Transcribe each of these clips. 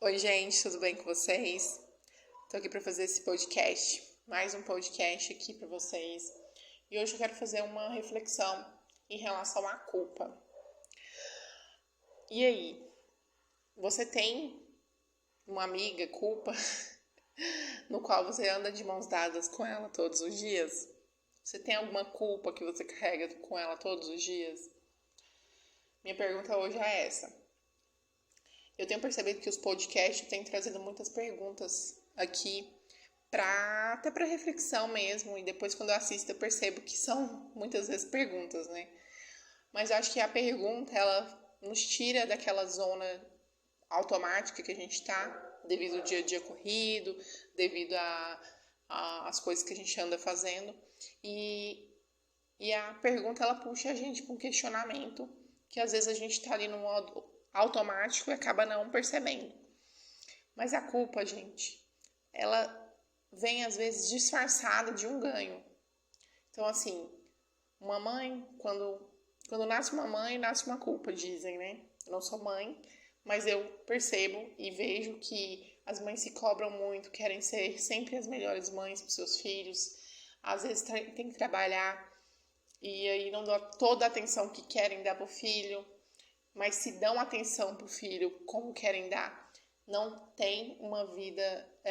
Oi, gente, tudo bem com vocês? Tô aqui para fazer esse podcast, mais um podcast aqui para vocês. E hoje eu quero fazer uma reflexão em relação à culpa. E aí, você tem uma amiga culpa no qual você anda de mãos dadas com ela todos os dias? Você tem alguma culpa que você carrega com ela todos os dias? Minha pergunta hoje é essa. Eu tenho percebido que os podcasts têm trazido muitas perguntas aqui até para reflexão mesmo, e depois quando eu assisto eu percebo que são muitas vezes perguntas, né? Mas eu acho que a pergunta, ela nos tira daquela zona automática que a gente tá, devido ao dia a dia corrido, devido às coisas que a gente anda fazendo, e a pergunta, ela puxa a gente para um questionamento, que às vezes a gente tá ali no modo automático e acaba não percebendo. Mas a culpa, gente, ela vem às vezes disfarçada de um ganho. Então, assim, uma mãe, quando nasce uma mãe, nasce uma culpa, dizem, né? Eu não sou mãe, mas eu percebo e vejo que as mães se cobram muito, querem ser sempre as melhores mães para os seus filhos. Às vezes tem que trabalhar e aí não dão toda a atenção que querem dar para o filho, mas se dão atenção para o filho como querem dar, não tem uma vida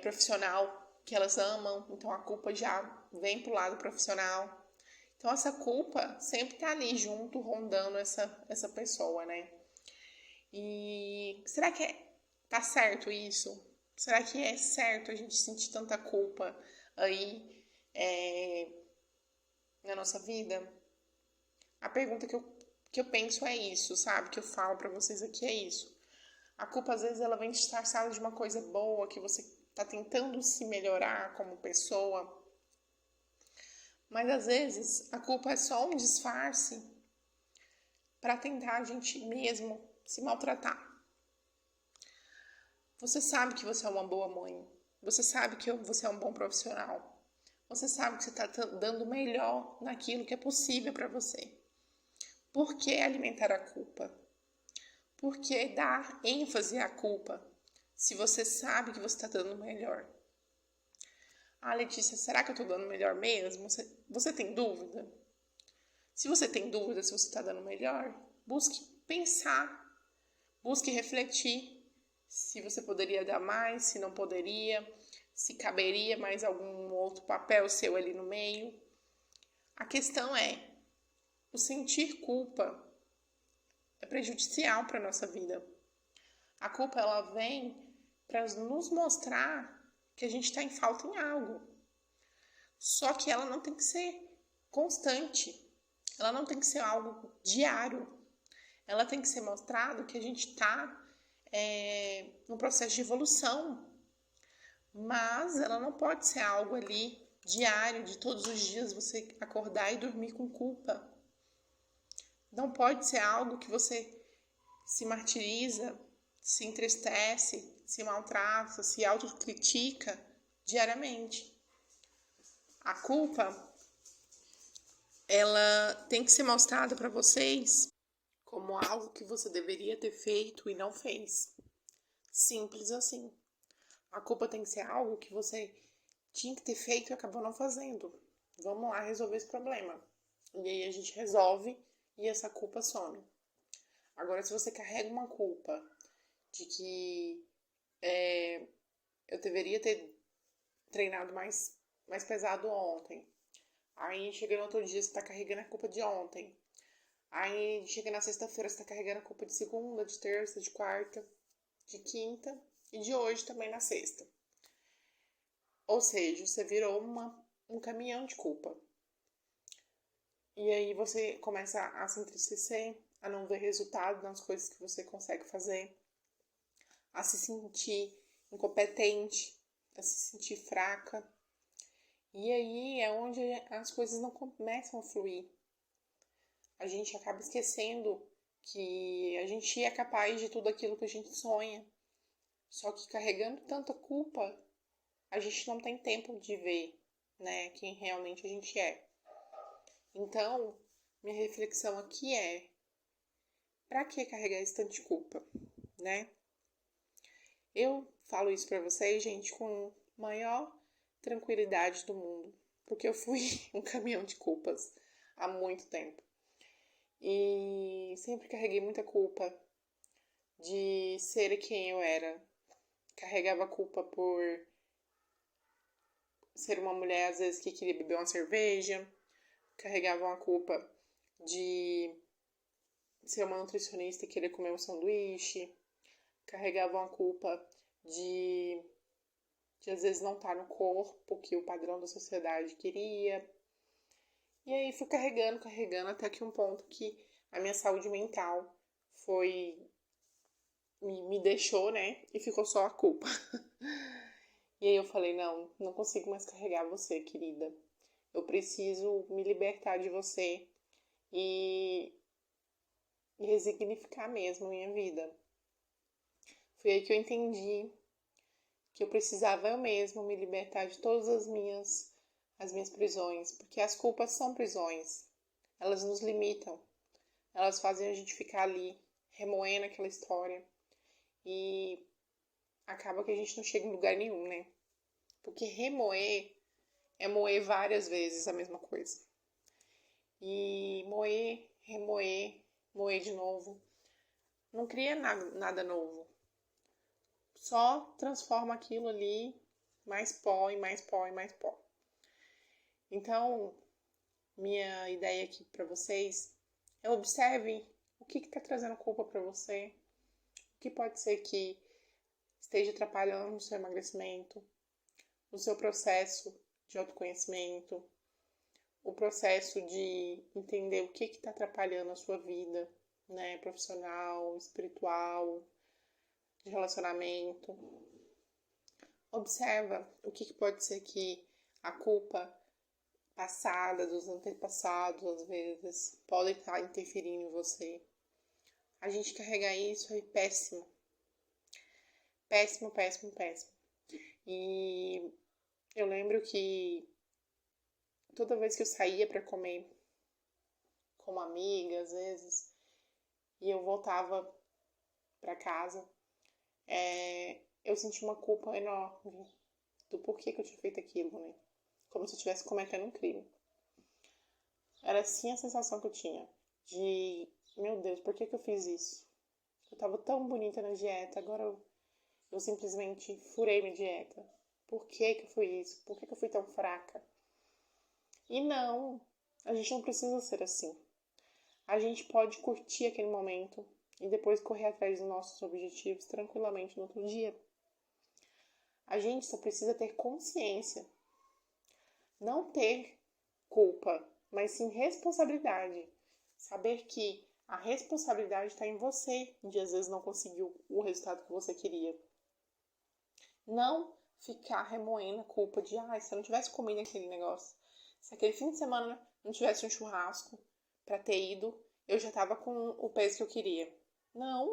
profissional que elas amam, então a culpa já vem pro lado profissional. Então essa culpa sempre tá ali junto, rondando essa pessoa, né? E será que tá certo isso? Será que é certo a gente sentir tanta culpa aí na nossa vida? A pergunta que eu penso é isso, sabe? Que eu falo pra vocês aqui é isso. A culpa, às vezes, ela vem disfarçada de uma coisa boa, que você tá tentando se melhorar como pessoa. Mas, às vezes, a culpa é só um disfarce para tentar a gente mesmo se maltratar. Você sabe que você é uma boa mãe. Você sabe que você é um bom profissional. Você sabe que você está dando o melhor naquilo que é possível para você. Por que alimentar a culpa? Por que dar ênfase à culpa se você sabe que você está dando o melhor? Ah, Letícia, será que eu estou dando o melhor mesmo? Você tem dúvida? Se você tem dúvida se você está dando o melhor, busque pensar, busque refletir se você poderia dar mais, se não poderia, se caberia mais algum outro papel seu ali no meio. A questão é, o sentir culpa é prejudicial para a nossa vida. A culpa, ela vem para nos mostrar que a gente está em falta em algo. Só que ela não tem que ser constante. Ela não tem que ser algo diário. Ela tem que ser mostrado que a gente está num processo de evolução. Mas ela não pode ser algo ali diário, de todos os dias você acordar e dormir com culpa. Não pode ser algo que você se martiriza, se entristece, se maltrata, se autocritica diariamente. A culpa, ela tem que ser mostrada para vocês como algo que você deveria ter feito e não fez. Simples assim. A culpa tem que ser algo que você tinha que ter feito e acabou não fazendo. Vamos lá resolver esse problema. E aí a gente resolve e essa culpa some. Agora, se você carrega uma culpa de que eu deveria ter treinado mais pesado ontem, aí chega no outro dia você tá carregando a culpa de ontem, aí chega na sexta-feira você tá carregando a culpa de segunda, de terça, de quarta, de quinta e de hoje também na sexta. Ou seja, você virou um caminhão de culpa. E aí você começa a se entristecer, a não ver resultado nas coisas que você consegue fazer, a se sentir incompetente, a se sentir fraca. E aí é onde as coisas não começam a fluir. A gente acaba esquecendo que a gente é capaz de tudo aquilo que a gente sonha. Só que carregando tanta culpa, a gente não tem tempo de ver, né, quem realmente a gente é. Então, minha reflexão aqui é: pra que carregar esse tanto de culpa, né? Eu falo isso pra vocês, gente, com maior tranquilidade do mundo, porque eu fui um caminhão de culpas há muito tempo. E sempre carreguei muita culpa de ser quem eu era. Carregava culpa por ser uma mulher, às vezes, que queria beber uma cerveja. Carregava uma culpa de ser uma nutricionista e querer comer um sanduíche. Carregava uma culpa de às vezes não estar no corpo que o padrão da sociedade queria. E aí fui carregando, até que um ponto que a minha saúde mental foi me deixou, né? E ficou só a culpa. E aí eu falei, não consigo mais carregar você, querida. Eu preciso me libertar de você e resignificar mesmo a minha vida. Foi aí que eu entendi que eu precisava eu mesma me libertar de todas as minhas prisões, porque as culpas são prisões. Elas nos limitam. Elas fazem a gente ficar ali remoendo aquela história e acaba que a gente não chega em lugar nenhum, né? Porque remoer é moer várias vezes a mesma coisa. E moer, remoer, moer de novo, não cria nada novo. Só transforma aquilo ali mais pó e mais pó e mais pó. Então, minha ideia aqui para vocês é observem o que está trazendo culpa para você, o que pode ser que esteja atrapalhando no seu emagrecimento, no seu processo de autoconhecimento, o processo de entender o que está atrapalhando a sua vida, né, profissional, espiritual, de relacionamento. Observa o que pode ser que a culpa passada, dos antepassados, às vezes, pode estar interferindo em você. A gente carregar isso é péssimo. Péssimo, péssimo, péssimo. E eu lembro que toda vez que eu saía para comer com uma amiga, às vezes, e eu voltava para casa, eu senti uma culpa enorme do porquê que eu tinha feito aquilo, né? Como se eu estivesse cometendo um crime. Era assim a sensação que eu tinha, de, meu Deus, por que eu fiz isso? Eu tava tão bonita na dieta, agora eu simplesmente furei minha dieta. Por que eu fui isso? Por que eu fui tão fraca? E não, a gente não precisa ser assim. A gente pode curtir aquele momento e depois correr atrás dos nossos objetivos tranquilamente no outro dia. A gente só precisa ter consciência. Não ter culpa, mas sim responsabilidade. Saber que a responsabilidade está em você de às vezes não conseguir o resultado que você queria. Não ficar remoendo a culpa de, se eu não tivesse comido aquele negócio, se aquele fim de semana não tivesse um churrasco para ter ido, eu já tava com o peso que eu queria. Não,